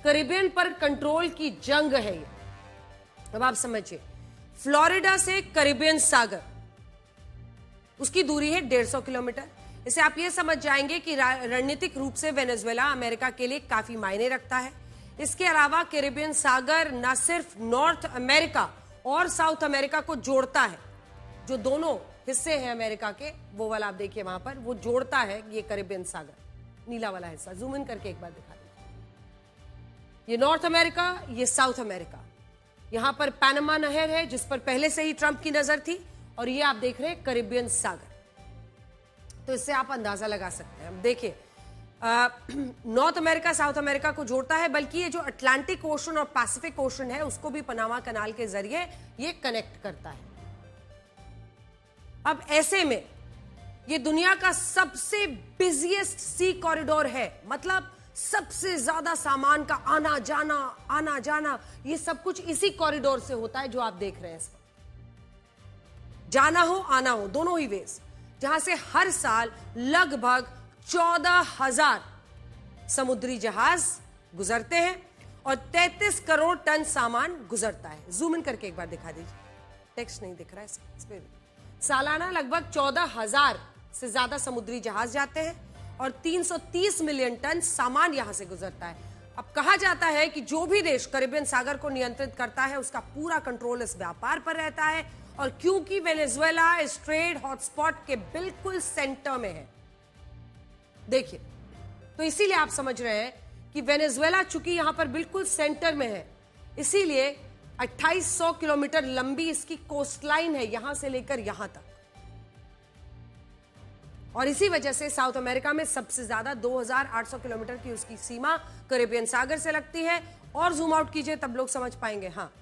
Caribbean पर control की जंग है ये। अब आप समझिए, फ्लोरिडा से कैरिबियन सागर उसकी दूरी है 150 किलोमीटर। इसे आप ये समझ जाएंगे कि रणनीतिक रूप से वेनेजुएला अमेरिका के लिए काफी मायने रखता है। इसके अलावा कैरिबियन सागर न सिर्फ नॉर्थ अमेरिका और साउथ अमेरिका को जोड़ता है, जो दोनों हिस्से हैं अमेरिका के, वो वाला आप देखिए वहां पर, वो जोड़ता है ये कैरिबियन सागर, नीला वाला हिस्सा। जूम इन करके एक बार दिखा दीजिए। ये नॉर्थ अमेरिका, ये साउथ अमेरिका। यहां पर पैनामा नहर है जिस पर पहले से ही ट्रंप की नजर थी, और ये आप देख रहे हैं कैरिबियन सागर। तो इससे आप अंदाजा लगा सकते हैं। अब देखिए, नॉर्थ अमेरिका साउथ अमेरिका को जोड़ता है, बल्कि ये जो अटलांटिक ओशन और पैसिफिक ओशन है उसको भी पनामा कनाल के जरिए ये कनेक्ट करता है। अब ऐसे में ये दुनिया का सबसे बिजिएस्ट सी कॉरिडोर है, मतलब सबसे ज्यादा सामान का आना जाना ये सब कुछ इसी कॉरिडोर से होता है जो आप देख रहे हैं। इस जाना हो आना हो दोनों ही वेज, जहां से हर साल लगभग 14,000 समुद्री जहाज गुजरते हैं और 33 करोड़ टन सामान गुजरता है। जूम इन करके एक बार दिखा दीजिए, टेक्स्ट नहीं दिख रहा है इस पे। सालाना लगभग 14,000 से ज्यादा समुद्री जहाज जाते हैं और 330 मिलियन टन सामान यहां से गुजरता है। अब कहा जाता है कि जो भी देश कैरिबियन सागर को नियंत्रित करता है उसका पूरा कंट्रोल इस व्यापार पर रहता है, और क्योंकि वेनेजुएला इस ट्रेड हॉटस्पॉट के बिल्कुल सेंटर में है, देखिए, तो इसीलिए आप समझ रहे हैं कि वेनेजुएला चूंकि यहां पर बिल्कुल सेंटर में है, इसीलिए 2800 किलोमीटर लंबी इसकी कोस्टलाइन है यहां से लेकर यहां तक। और इसी वजह से साउथ अमेरिका में सबसे ज्यादा 2800 किलोमीटर की उसकी सीमा कैरिबियन सागर से लगती है। और जूम आउट कीजिए तब लोग समझ पाएंगे। हाँ,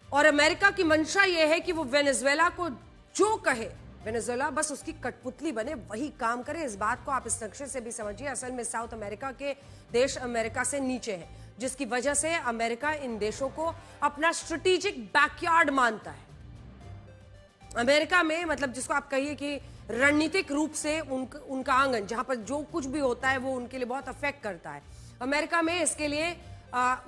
और अमेरिका की मंशा यह है कि वो वेनेजुएला को जो कहे, वेनेजुएला बस उसकी कठपुतली बने, वही काम करे। इस बात को आप इस नक्शे से भी समझिए। असल में साउथ अमेरिका के देश अमेरिका से नीचे है, जिसकी वजह से अमेरिका इन देशों को अपना स्ट्रेटेजिक बैकयार्ड मानता है। अमेरिका में मतलब जिसको आप कहिए कि रणनीतिक रूप से उनका आंगन, जहां पर जो कुछ भी होता है वो उनके लिए बहुत अफेक्ट करता है। अमेरिका में इसके लिए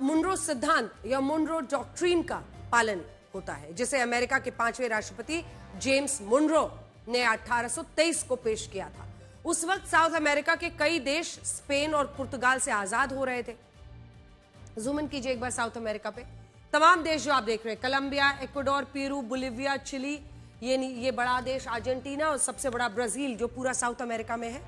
मुनरो सिद्धांत या मुनरो डॉक्ट्रिन का पालन होता है, जिसे अमेरिका के 5वें राष्ट्रपति जेम्स मुनरो ने 1823 को पेश किया था। उस वक्त साउथ अमेरिका के कई देश स्पेन और पुर्तगाल से आजाद हो रहे थे। जूम इन कीजिए एक बार साउथ अमेरिका पे। तमाम देश जो आप देख रहे हैं, Colombia, Ecuador, Peru, Bolivia, Chile, ये बड़ा देश अर्जेंटीना, और सबसे बड़ा ब्राजील जो पूरा साउथ अमेरिका में है।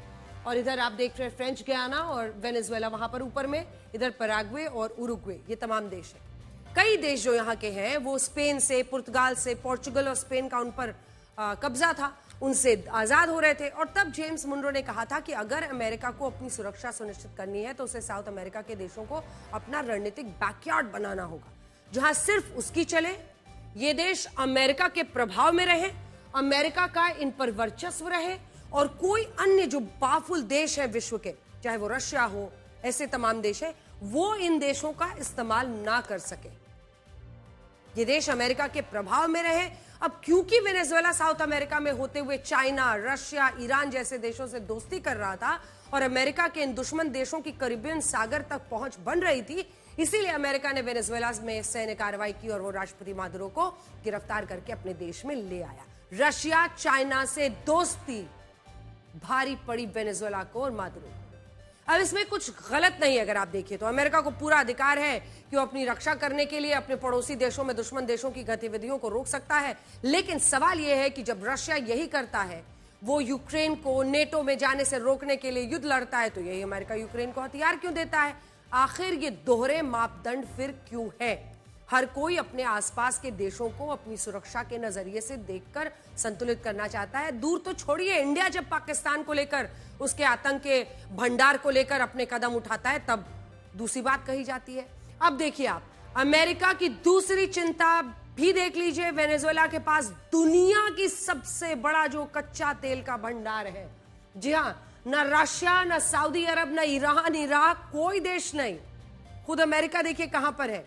और इधर आप देख रहे हैं फ्रेंच गयाना और वेनेजुएला वहां पर ऊपर में, इधर पैराग्वे और उरुग्वे, ये तमाम देश है। कई देश जो यहाँ के हैं वो स्पेन से, पुर्तगाल से, पोर्चुगल और स्पेन का उन पर कब्जा था, उनसे आजाद हो रहे थे। और तब जेम्स मुनरो ने कहा था कि अगर अमेरिका को अपनी सुरक्षा सुनिश्चित करनी है तो उसे साउथ अमेरिका के देशों को अपना रणनीतिक बैकयार्ड बनाना होगा, जहां सिर्फ उसकी चले, ये देश अमेरिका के प्रभाव में रहे, अमेरिका का इन पर वर्चस्व रहे, और कोई अन्य जो पावरफुल देश है विश्व के, चाहे वो रशिया हो, ऐसे तमाम देश है, वो इन देशों का इस्तेमाल ना कर सके। ये देश अमेरिका के प्रभाव में रहे। अब क्योंकि वेनेजुएला साउथ अमेरिका में होते हुए चाइना, रशिया, ईरान जैसे देशों से दोस्ती कर रहा था और अमेरिका के इन दुश्मन देशों की कैरिबियन सागर तक पहुंच बन रही थी, इसीलिए अमेरिका ने वेनेजुएला में सैन्य कार्रवाई की और वो राष्ट्रपति मादुरो को गिरफ्तार करके अपने देश में ले आया। रशिया, चाइना से दोस्ती भारी पड़ी वेनेजुएला को और मादुरो। अब इसमें कुछ गलत नहीं है, अगर आप देखिए तो अमेरिका को पूरा अधिकार है कि वो अपनी रक्षा करने के लिए अपने पड़ोसी देशों में दुश्मन देशों की गतिविधियों को रोक सकता है। लेकिन सवाल यह है कि जब रशिया यही करता है, वो यूक्रेन को नेटो में जाने से रोकने के लिए युद्ध लड़ता है, तो यही अमेरिका यूक्रेन को हथियार क्यों देता है? आखिर ये दोहरे मापदंड फिर क्यों है? हर कोई अपने आसपास के देशों को अपनी सुरक्षा के नजरिए से देखकर संतुलित करना चाहता है। दूर तो छोड़िए, इंडिया जब पाकिस्तान को लेकर, उसके आतंक के भंडार को लेकर अपने कदम उठाता है, तब दूसरी बात कही जाती है। अब देखिए आप, अमेरिका की दूसरी चिंता भी देख लीजिए। वेनेजुएला के पास दुनिया की सबसे बड़ा जो कच्चा तेल का भंडार है। जी हां, न रशिया, न सऊदी अरब, न ईरान, इराक, कोई देश नहीं। खुद अमेरिका देखिए कहां पर है।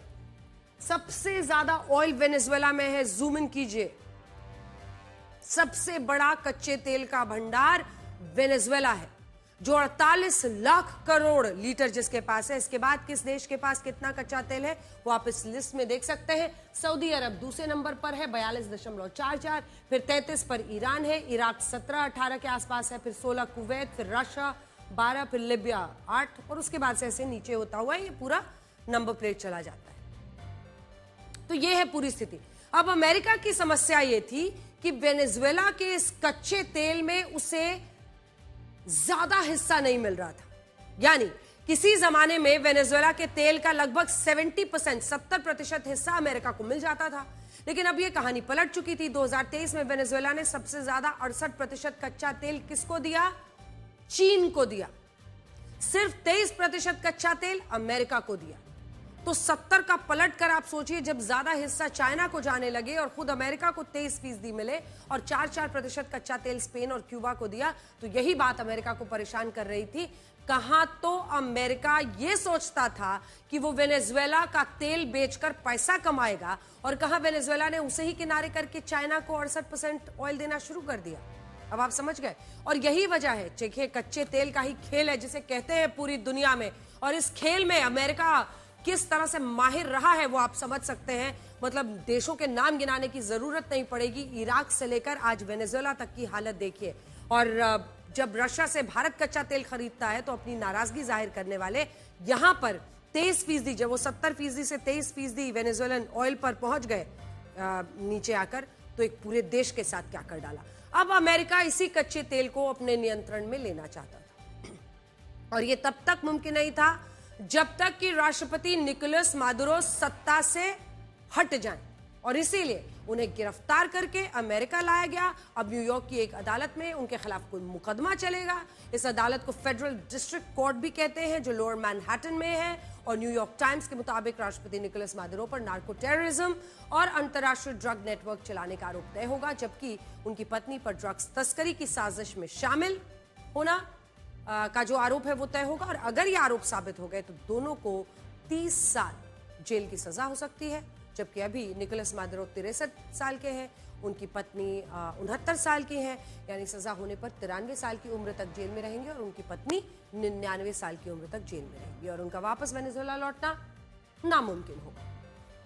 सबसे ज्यादा ऑयल वेनेजुएला में है। जूम इन कीजिए, सबसे बड़ा कच्चे तेल का भंडार वेनेजुएला है। जो 48 लाख करोड़ लीटर जिसके पास है। इसके बाद किस देश के पास कितना कच्चा तेल है वो आप इस लिस्ट में देख सकते हैं। सऊदी अरब दूसरे नंबर पर है 42.44, फिर 33 पर ईरान है, इराक 17-18 के आसपास है, फिर 16 कुवैत, फिर रशिया 12, फिर लिबिया 8 और उसके बाद से ऐसे नीचे होता हुआ ये पूरा नंबर प्लेट चला जाता है। तो ये है पूरी स्थिति। अब अमेरिका की समस्या ये थी कि वेनेजुएला के इस कच्चे तेल में उसे ज्यादा हिस्सा नहीं मिल रहा था। यानी किसी जमाने में वेनेजुएला के तेल का लगभग 70% हिस्सा अमेरिका को मिल जाता था, लेकिन अब यह कहानी पलट चुकी थी। 2023 में वेनेजुएला ने सबसे ज्यादा 68% कच्चा तेल किसको दिया? चीन को दिया। सिर्फ 23% कच्चा तेल अमेरिका को दिया। तो 70 का पलट कर आप सोचिए, जब ज्यादा हिस्सा चाइना को जाने लगे और खुद अमेरिका को 23% मिले और 4% कच्चा तेल स्पेन और क्यूबा को दिया, तो यही बात अमेरिका को परेशान कर रही थी। कहां तो अमेरिका यह सोचता था कि वो वेनेजुएला का तेल बेचकर पैसा कमाएगा और कहां वेनेजुएला ने उसे ही किनारे करके चाइना को 68% ऑयल देना शुरू कर दिया। अब आप समझ गए। और यही वजह है, देखिए कच्चे तेल का ही खेल है जिसे कहते हैं पूरी दुनिया में, और इस खेल में अमेरिका किस तरह से माहिर रहा है वो आप समझ सकते हैं। मतलब देशों के नाम गिनाने की जरूरत नहीं पड़ेगी, इराक से लेकर आज वेनेजुएला तक की हालत देखिए। और जब रशिया से भारत कच्चा तेल खरीदता है तो अपनी नाराजगी जाहिर करने वाले यहां पर 23%, जब वो 70% से 23% वेनेजुएलन ऑयल पर पहुंच गए नीचे आकर, तो एक पूरे देश के साथ क्या कर डाला। अब अमेरिका इसी कच्चे तेल को अपने नियंत्रण में लेना चाहता था और यह तब तक मुमकिन नहीं था जब तक कि राष्ट्रपति निकोलस मादुरो सत्ता से हट जाएं, और इसीलिए उन्हें गिरफ्तार करके अमेरिका लाया गया। अब न्यूयॉर्क की एक अदालत में उनके खिलाफ कोई मुकदमा चलेगा। इस अदालत को फेडरल डिस्ट्रिक्ट कोर्ट भी कहते हैं, जो लोअर मैनहट्टन में है। और न्यूयॉर्क टाइम्स के मुताबिक राष्ट्रपति निकोलस मादुरो पर नार्को टेररिज्म और अंतर्राष्ट्रीय ड्रग नेटवर्क चलाने का आरोप तय होगा, जबकि उनकी पत्नी पर ड्रग्स तस्करी की साजिश में शामिल होना का जो आरोप है वो तय होगा। और अगर ये आरोप साबित हो गए तो दोनों को 30 साल जेल की सजा हो सकती है, जबकि अभी निकोलस मादुरो 63 साल के हैं, उनकी पत्नी 69 साल की है। यानी सजा होने पर 93 साल की उम्र तक जेल में रहेंगे और उनकी पत्नी 99 साल की उम्र तक जेल में रहेंगी और उनका वापस वेनेजुएला लौटना नामुमकिन होगा।